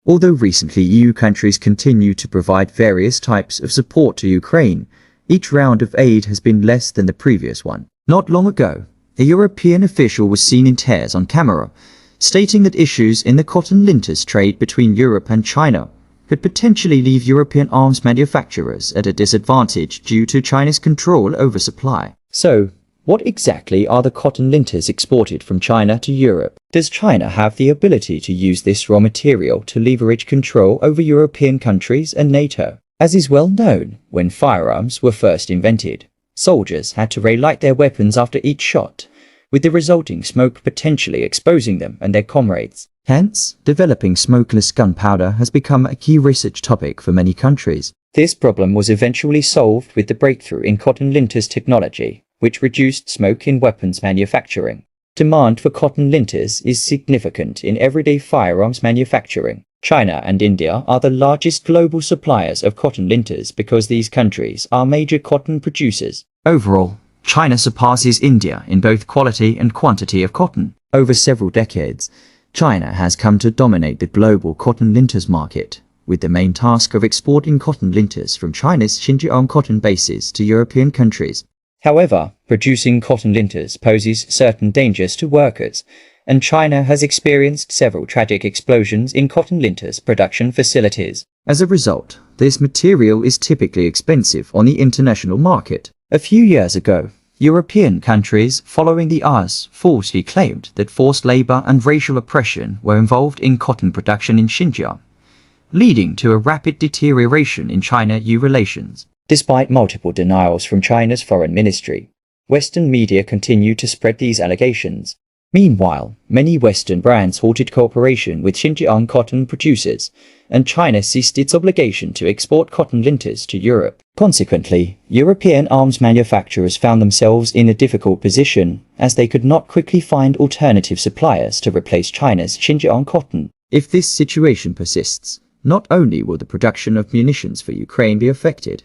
Although recently EU countries continue to provide various types of support to Ukraine, each round of aid has been less than the previous one. Not long ago, a European official was seen in tears on camera, stating that issues in the cotton linters trade between Europe and China could potentially leave European arms manufacturers at a disadvantage due to China's control over supply. So, what exactly are the cotton linters exported from China to Europe? Does China have the ability to use this raw material to leverage control over European countries and NATO? As is well known, when firearms were first invented, soldiers had to relight their weapons after each shot, with the resulting smoke potentially exposing them and their comrades. Hence, developing smokeless gunpowder has become a key research topic for many countries. This problem was eventually solved with the breakthrough in cotton linters technology, which reduced smoke in weapons manufacturing. Demand for cotton linters is significant in everyday firearms manufacturing. China and India are the largest global suppliers of cotton linters because these countries are major cotton producers. Overall, China surpasses India in both quality and quantity of cotton. Over several decades, China has come to dominate the global cotton linters market, with the main task of exporting cotton linters from China's Xinjiang cotton bases to European countries. However, producing cotton linters poses certain dangers to workers, and China has experienced several tragic explosions in cotton linters production facilities. As a result, this material is typically expensive on the international market. A few years ago, European countries following the US falsely claimed that forced labor and racial oppression were involved in cotton production in Xinjiang, leading to a rapid deterioration in China-EU relations. Despite multiple denials from China's foreign ministry, Western media continue to spread these allegations. Meanwhile, many Western brands halted cooperation with Xinjiang cotton producers, and China ceased its obligation to export cotton linters to Europe. Consequently, European arms manufacturers found themselves in a difficult position, as they could not quickly find alternative suppliers to replace China's Xinjiang cotton. If this situation persists, not only will the production of munitions for Ukraine be affected,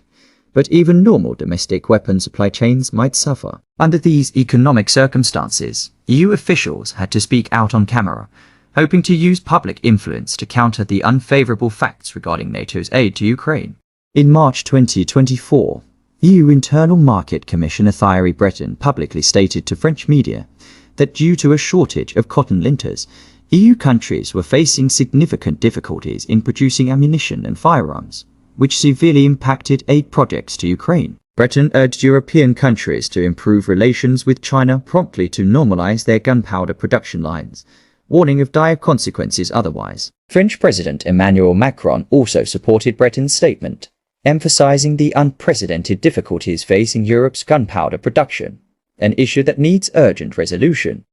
but even normal domestic weapon supply chains might suffer. Under these economic circumstances, EU officials had to speak out on camera, hoping to use public influence to counter the unfavorable facts regarding NATO's aid to Ukraine. In March 2024, EU Internal Market Commissioner Thierry Breton publicly stated to French media that due to a shortage of cotton linters, EU countries were facing significant difficulties in producing ammunition and firearms, which severely impacted aid projects to Ukraine. Breton urged European countries to improve relations with China promptly to normalize their gunpowder production lines, warning of dire consequences otherwise. French President Emmanuel Macron also supported Breton's statement, emphasizing the unprecedented difficulties facing Europe's gunpowder production, an issue that needs urgent resolution.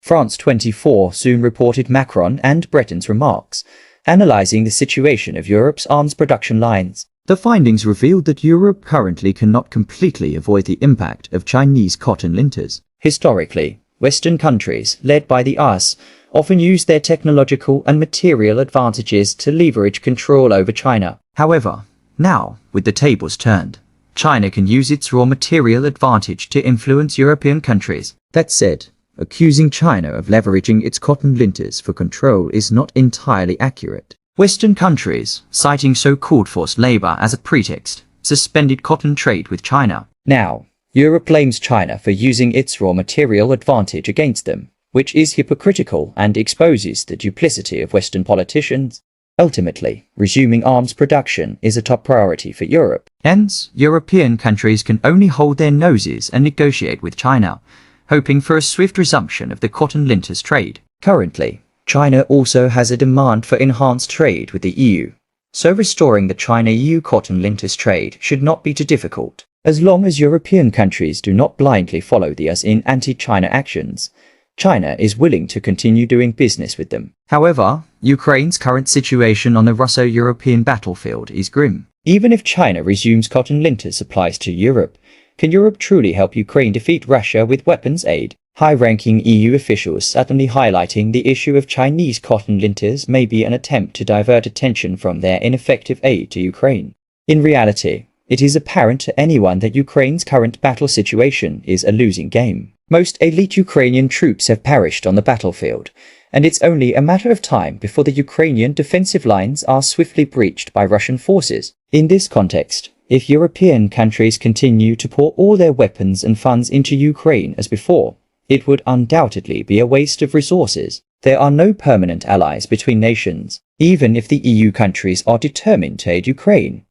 France 24 soon reported Macron and Breton's remarks, analyzing the situation of Europe's arms production lines. The findings revealed that Europe currently cannot completely avoid the impact of Chinese cotton linters. Historically, Western countries, led by the US, often use their technological and material advantages to leverage control over China. However, now, with the tables turned, China can use its raw material advantage to influence European countries. That said, accusing China of leveraging its cotton linters for control is not entirely accurate. Western countries, citing so-called forced labor as a pretext, suspended cotton trade with China. Now, Europe blames China for using its raw material advantage against them, which is hypocritical and exposes the duplicity of Western politicians. Ultimately, resuming arms production is a top priority for Europe. Hence, European countries can only hold their noses and negotiate with China, hoping for a swift resumption of the cotton linters trade. Currently, China also has a demand for enhanced trade with the EU, so restoring the China-EU cotton linters trade should not be too difficult. As long as European countries do not blindly follow the US in anti-China actions, China is willing to continue doing business with them. However, Ukraine's current situation on the Russo-European battlefield is grim. Even if China resumes cotton linters supplies to Europe, can Europe truly help Ukraine defeat Russia with weapons aid? High-ranking EU officials suddenly highlighting the issue of Chinese cotton linters may be an attempt to divert attention from their ineffective aid to Ukraine. In reality, it is apparent to anyone that Ukraine's current battle situation is a losing game. Most elite Ukrainian troops have perished on the battlefield, and it's only a matter of time before the Ukrainian defensive lines are swiftly breached by Russian forces. In this context, if European countries continue to pour all their weapons and funds into Ukraine as before, it would undoubtedly be a waste of resources. There are no permanent allies between nations. Even if the EU countries are determined to aid Ukraine,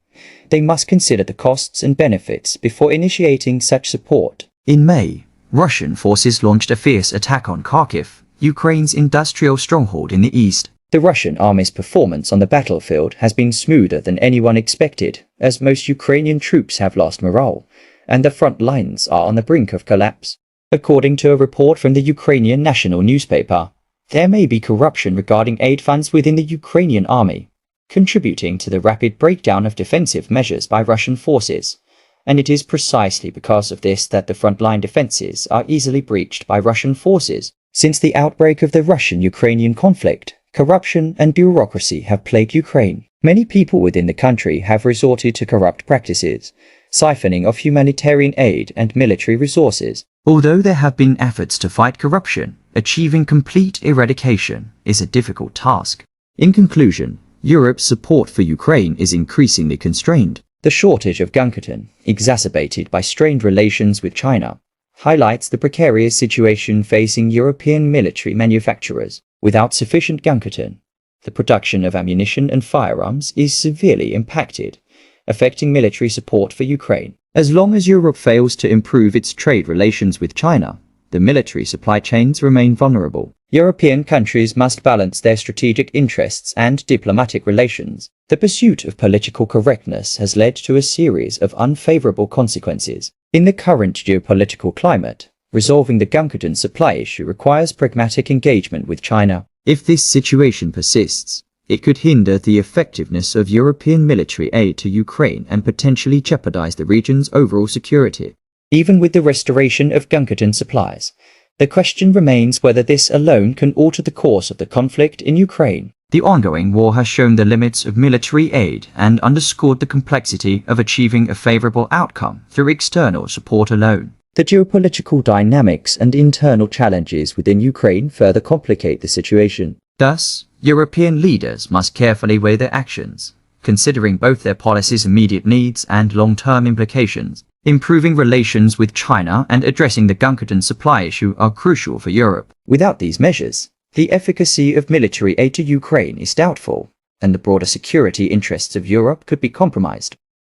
they must consider the costs and benefits before initiating such support. In May, Russian forces launched a fierce attack on Kharkiv, Ukraine's industrial stronghold in the east. The Russian army's performance on the battlefield has been smoother than anyone expected, as most Ukrainian troops have lost morale, and the front lines are on the brink of collapse. According to a report from the Ukrainian national newspaper, there may be corruption regarding aid funds within the Ukrainian army, contributing to the rapid breakdown of defensive measures by Russian forces, and it is precisely because of this that the frontline defenses are easily breached by Russian forces. Since the outbreak of the Russian-Ukrainian conflict, corruption and bureaucracy have plagued Ukraine. Many people within the country have resorted to corrupt practices, siphoning of humanitarian aid and military resources. Although there have been efforts to fight corruption, achieving complete eradication is a difficult task. In conclusion, Europe's support for Ukraine is increasingly constrained. The shortage of guncotton, exacerbated by strained relations with China, highlights the precarious situation facing European military manufacturers. Without sufficient guncotton, the production of ammunition and firearms is severely impacted, affecting military support for Ukraine. As long as Europe fails to improve its trade relations with China, the military supply chains remain vulnerable. European countries must balance their strategic interests and diplomatic relations. The pursuit of political correctness has led to a series of unfavorable consequences. In the current geopolitical climate, resolving the guncotton supply issue requires pragmatic engagement with China. If this situation persists, it could hinder the effectiveness of European military aid to Ukraine and potentially jeopardize the region's overall security. Even with the restoration of guncotton supplies, the question remains whether this alone can alter the course of the conflict in Ukraine. The ongoing war has shown the limits of military aid and underscored the complexity of achieving a favorable outcome through external support alone. The geopolitical dynamics and internal challenges within Ukraine further complicate the situation. Thus, European leaders must carefully weigh their actions, considering both their policies' immediate needs and long-term implications. Improving relations with China and addressing the guncotton supply issue are crucial for Europe. Without these measures, the efficacy of military aid to Ukraine is doubtful, and the broader security interests of Europe could be compromised.